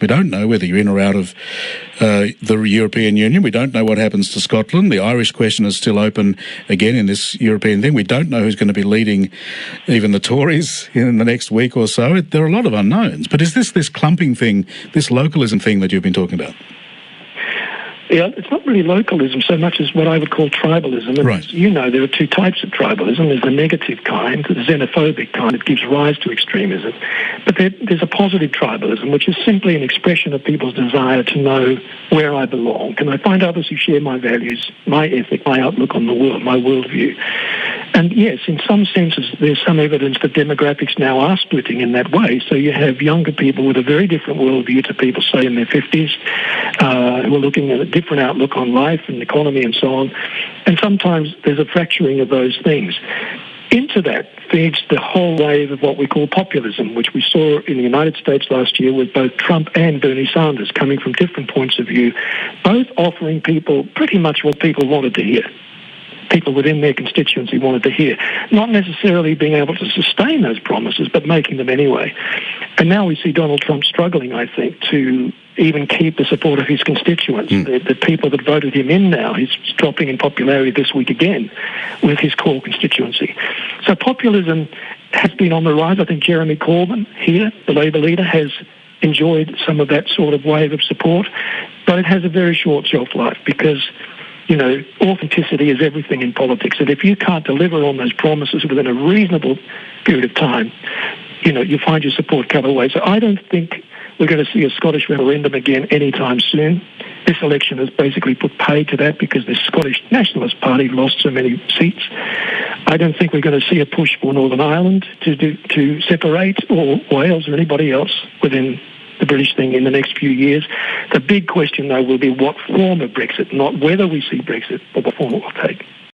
We don't know whether you're in or out of the European Union. We don't know what happens to Scotland. The Irish question is still open again in this European thing. We don't know who's going to be leading even the Tories in the next week or so. There are a lot of unknowns. But is this clumping thing, this localism thing that you've been talking about? Yeah, it's not really localism so much as what I would call tribalism. And right. As you know, there are two types of tribalism. There's the negative kind, the xenophobic kind that gives rise to extremism. But there's a positive tribalism, which is simply an expression of people's desire to know where I belong. Can I find others who share my values, my ethic, my outlook on the world, my worldview? And yes, in some senses, there's some evidence that demographics now are splitting in that way. So you have younger people with a very different worldview to people, say, in their 50s, who are looking at a different outlook on life and economy and so on. And sometimes there's a fracturing of those things. Into that feeds the whole wave of what we call populism, which we saw in the United States last year with both Trump and Bernie Sanders coming from different points of view, both offering people pretty much what people wanted to hear. People within their constituency wanted to hear. Not necessarily being able to sustain those promises, but making them anyway. And now we see Donald Trump struggling, I think, to even keep the support of his constituents. The people that voted him in now, he's dropping in popularity this week again with his core constituency. So populism has been on the rise. I think Jeremy Corbyn here, the Labor leader, has enjoyed some of that sort of wave of support, but it has a very short shelf life because authenticity is everything in politics. And if you can't deliver on those promises within a reasonable period of time, you find your support cut away. So I don't think we're going to see a Scottish referendum again anytime soon. This election has basically put paid to that because the Scottish Nationalist Party lost so many seats. I don't think we're going to see a push for Northern Ireland to separate, or Wales or anybody else within the British thing in the next few years. The big question, though, will be what form of Brexit, not whether we see Brexit, but what form it will take.